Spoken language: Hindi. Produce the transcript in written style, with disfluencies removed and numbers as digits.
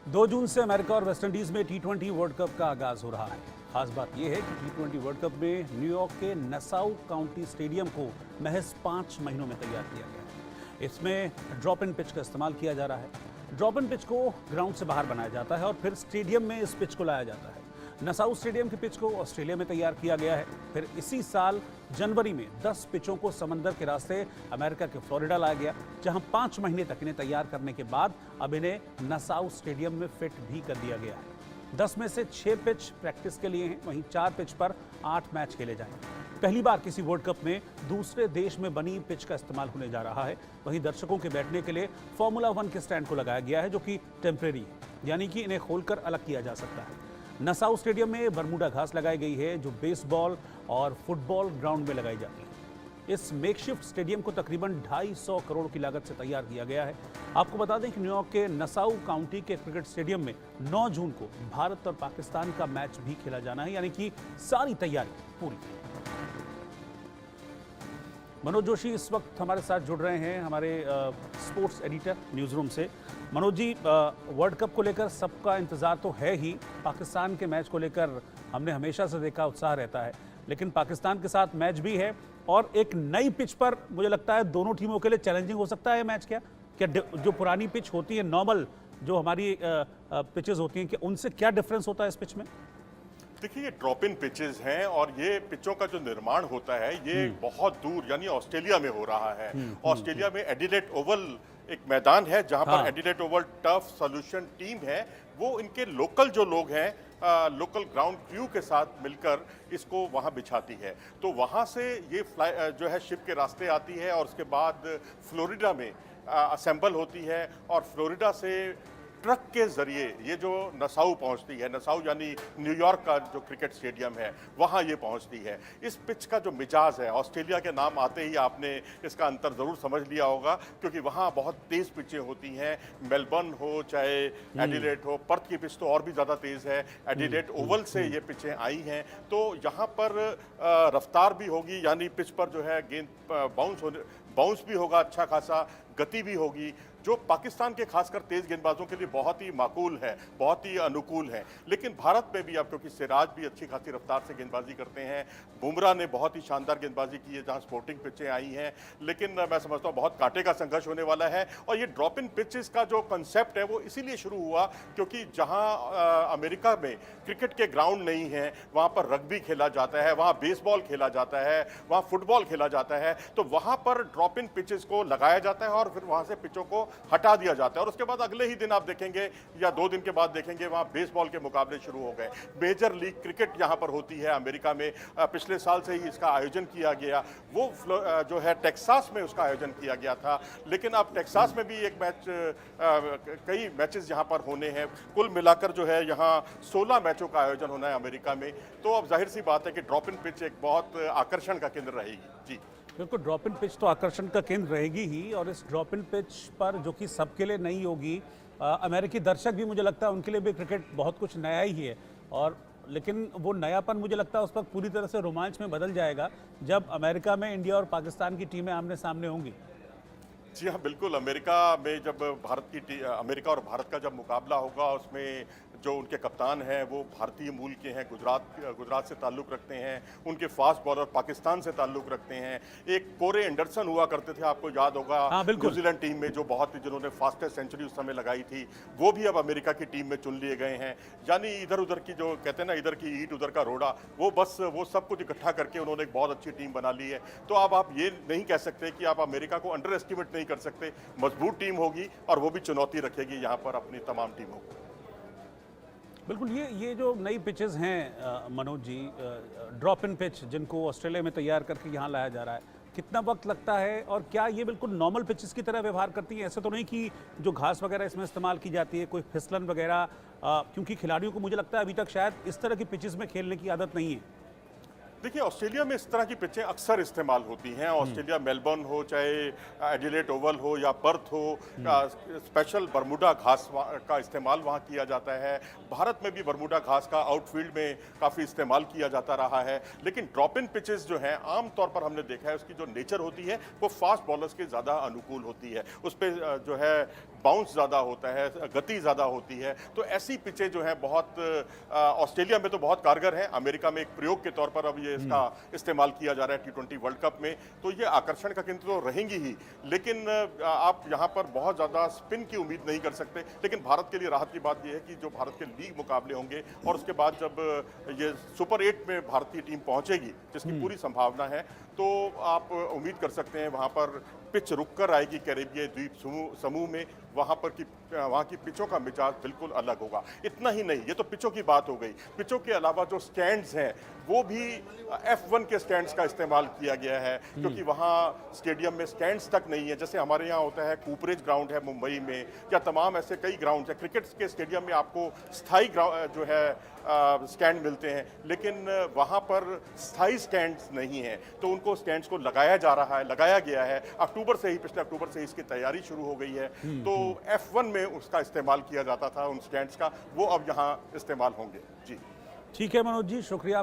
2 जून से अमेरिका और वेस्टइंडीज में टी20 वर्ल्ड कप का आगाज हो रहा है। खास बात यह है कि टी20 वर्ल्ड कप में न्यूयॉर्क के नसाउ काउंटी स्टेडियम को महज 5 महीनों में तैयार किया गया है। इसमें ड्रॉप इन पिच का इस्तेमाल किया जा रहा है। ड्रॉप इन पिच को ग्राउंड से बाहर बनाया जाता है और फिर स्टेडियम में इस पिच को लाया जाता है। नसाउ स्टेडियम की पिच को ऑस्ट्रेलिया में तैयार किया गया है। फिर इसी साल जनवरी में 10 पिचों को समंदर के रास्ते अमेरिका के फ्लोरिडा लाया गया, जहां 5 महीने तक इन्हें तैयार करने के बाद अब इन्हें नसाउ स्टेडियम में फिट भी कर दिया गया है। 10 में से 6 पिच प्रैक्टिस के लिए हैं, वहीं 4 पिच पर 8 मैच खेले जाएंगे। पहली बार किसी वर्ल्ड कप में दूसरे देश में बनी पिच का इस्तेमाल होने जा रहा है। वहीं दर्शकों के बैठने के लिए फॉर्मूला 1 के स्टैंड को लगाया गया है, जो कि टेम्परेरी है, यानी कि इन्हें खोलकर अलग किया जा सकता है। नसाउ स्टेडियम में बरमूडा घास लगाई गई है, जो बेसबॉल और फुटबॉल ग्राउंड में लगाई जाती है। इस मेकशिफ्ट स्टेडियम को तकरीबन 250 करोड़ की लागत से तैयार किया गया है। आपको बता दें कि न्यूयॉर्क के नसाउ काउंटी के क्रिकेट स्टेडियम में 9 जून को भारत और पाकिस्तान का मैच भी खेला जाना है, यानी कि सारी तैयारी पूरी। मनोज जोशी इस वक्त हमारे साथ जुड़ रहे हैं, हमारे स्पोर्ट्स एडिटर न्यूज़ रूम से। मनोज जी, वर्ल्ड कप को लेकर सबका इंतज़ार तो है ही। पाकिस्तान के मैच को लेकर हमने हमेशा से देखा उत्साह रहता है, लेकिन पाकिस्तान के साथ मैच भी है और एक नई पिच पर मुझे लगता है दोनों टीमों के लिए चैलेंजिंग हो सकता है मैच। क्या जो पुरानी पिच होती है, नॉर्मल जो हमारी पिचेस होती हैं, क्या उनसे क्या डिफरेंस होता है इस पिच में? देखिए, ये ड्रॉप इन पिचेस हैं और ये पिचों का जो निर्माण होता है ये बहुत दूर यानी ऑस्ट्रेलिया में हो रहा है। ऑस्ट्रेलिया में एडिलेड ओवल एक मैदान है जहां पर Adelaide Oval tough solution team है, वो इनके लोकल जो लोग हैं लोकल ग्राउंड क्रू के साथ मिलकर इसको वहां बिछाती है। तो वहां से ये जो है शिप के रास्ते आती है और उसके बाद फ्लोरिडा में असेंबल होती है और फ्लोरिडा से ट्रक के जरिए ये जो नसाउ पहुंचती है, नसाउ यानी न्यूयॉर्क का जो क्रिकेट स्टेडियम है वहां ये पहुंचती है। इस पिच का जो मिजाज है, ऑस्ट्रेलिया के नाम आते ही आपने इसका अंतर ज़रूर समझ लिया होगा, क्योंकि वहां बहुत तेज़ पिचें होती हैं। मेलबर्न हो चाहे एडिलेड हो, पर्थ की पिच तो और भी ज़्यादा तेज़ है। एडिलेड ओवल से ये पिचें आई हैं, तो यहाँ पर रफ्तार भी होगी, यानी पिच पर जो है गेंद बाउंस भी होगा, अच्छा खासा गति भी होगी, जो पाकिस्तान के खासकर तेज गेंदबाजों के लिए बहुत ही माकूल है, बहुत ही अनुकूल है। लेकिन भारत में भी अब, क्योंकि सिराज भी अच्छी खासी रफ्तार से गेंदबाजी करते हैं, बुमराह ने बहुत ही शानदार गेंदबाजी की है जहां स्पोर्टिंग पिचें आई हैं, लेकिन मैं समझता हूं बहुत कांटे का संघर्ष होने वाला है। और ये ड्रॉप इन पिचेस का जो कंसेप्ट है वो इसीलिए शुरू हुआ क्योंकि जहां अमेरिका में क्रिकेट के ग्राउंड नहीं है, वहां पर रग्बी खेला जाता है, वहां बेसबॉल खेला जाता है, वहां फुटबॉल खेला जाता है, तो वहां पर ड्रॉप इन पिचेस को लगाया जाता है और फिर वहां से पिचों को हटा दिया जाता है। और उसके बाद अगले ही दिन आप देखेंगे या 2 दिन के बाद देखेंगे वहां बेसबॉल के मुकाबले शुरू हो गए। मेजर लीग क्रिकेट यहां पर होती है अमेरिका में, पिछले साल से ही इसका आयोजन किया गया। वो जो है टेक्सास में उसका आयोजन किया गया था, लेकिन अब टेक्सास में भी एक मैच, कई मैचेस यहां पर होने हैं। कुल मिलाकर जो है यहां 16 मैचों का आयोजन होना है अमेरिका में। तो अब जाहिर सी बात है कि ड्रॉप इन पिच एक बहुत आकर्षण का केंद्र रहेगी। जी बिल्कुल, ड्रॉप इन पिच तो आकर्षण का केंद्र रहेगी ही, और इस ड्रॉप इन पिच पर जो कि सबके लिए नई होगी, अमेरिकी दर्शक भी, मुझे लगता है उनके लिए भी क्रिकेट बहुत कुछ नया ही है। और लेकिन वो नयापन मुझे लगता है उस वक्त पूरी तरह से रोमांच में बदल जाएगा जब अमेरिका में इंडिया और पाकिस्तान की टीमें आमने सामने होंगी। जी हाँ, बिल्कुल। अमेरिका में जब अमेरिका और भारत का जब मुकाबला होगा, उसमें जो उनके कप्तान हैं वो भारतीय मूल के हैं, गुजरात से ताल्लुक़ रखते हैं। उनके फास्ट बॉलर पाकिस्तान से ताल्लुक़ रखते हैं। एक कोरे एंडरसन हुआ करते थे, आपको याद होगा, न्यूजीलैंड टीम में, जो जिन्होंने फास्टेस्ट सेंचुरी उस समय लगाई थी, वो भी अब अमेरिका की टीम में चुन लिए गए हैं। यानी इधर उधर की, जो कहते हैं ना, इधर की ईंट उधर का रोड़ा, वो सब कुछ इकट्ठा करके उन्होंने एक बहुत अच्छी टीम बना ली है। तो अब आप ये नहीं कह सकते कि आप अमेरिका को अंडर एस्टिमेट नहीं कर सकते। मजबूत टीम होगी और वो भी चुनौती रखेगी यहाँ पर अपनी तमाम टीमों को। बिल्कुल, ये जो नई पिचेस हैं Manoj ji, drop in pitch जिनको ऑस्ट्रेलिया में तैयार करके यहाँ लाया जा रहा है, कितना वक्त लगता है और क्या ये बिल्कुल नॉर्मल पिचेस की तरह व्यवहार करती हैं? ऐसा तो नहीं कि जो घास वगैरह इसमें इस्तेमाल की जाती है, कोई फिसलन वगैरह, क्योंकि खिलाड़ियों को मुझे लगता है अभी तक शायद इस तरह की पिचेस में खेलने की आदत नहीं है। देखिए, ऑस्ट्रेलिया में इस तरह की पिचें अक्सर इस्तेमाल होती हैं। ऑस्ट्रेलिया, मेलबर्न हो चाहे एडिलेड ओवल हो या पर्थ हो, स्पेशल बरमूडा घास का इस्तेमाल वहाँ किया जाता है। भारत में भी बरमूडा घास का आउटफील्ड में काफ़ी इस्तेमाल किया जाता रहा है। लेकिन ड्रॉप इन पिचेस जो हैं, आम तौर पर हमने देखा है उसकी जो नेचर होती है वो फास्ट बॉलर्स के ज़्यादा अनुकूल होती है। उस पर जो है बाउंस ज़्यादा होता है, गति ज़्यादा होती है। तो ऐसी पिचें जो हैं बहुत ऑस्ट्रेलिया में तो बहुत कारगर हैं, अमेरिका में एक प्रयोग के तौर पर अब ये इसका इस्तेमाल किया जा रहा है T20 वर्ल्ड कप में, तो ये आकर्षण का केंद्र तो रहेंगी ही, लेकिन आप यहाँ पर बहुत ज़्यादा स्पिन की उम्मीद नहीं कर सकते। लेकिन भारत के लिए राहत की बात यह है कि जो भारत के लीग मुकाबले होंगे और उसके बाद जब ये सुपर 8 में भारतीय टीम पहुंचेगी, जिसकी पूरी संभावना है, तो आप उम्मीद कर सकते हैं वहाँ पर पिच रुककर आएगी कैरेबियन द्वीप समूह में, वहाँ की पिचों का मिजाज बिल्कुल अलग होगा। इतना ही नहीं, ये तो पिचों की बात हो गई, पिचों के अलावा जो स्टैंड्स हैं वो भी F1 के स्टैंड्स का इस्तेमाल किया गया है, क्योंकि वहाँ स्टेडियम में स्टैंड्स तक नहीं है। जैसे हमारे यहाँ होता है कूपरेज ग्राउंड है मुंबई में, या तमाम ऐसे कई ग्राउंड हैं। क्रिकेट के स्टेडियम में आपको स्थायी जो है स्टैंड मिलते हैं, लेकिन वहाँ पर स्थायी स्टैंड्स नहीं हैं, तो उनको स्टैंड्स को लगाया गया है। पिछले अक्टूबर से इसकी तैयारी शुरू हो गई है। तो F1 में उसका इस्तेमाल किया जाता था उन स्टैंड्स का, वो अब यहाँ इस्तेमाल होंगे। जी ठीक है मनोज जी, शुक्रिया।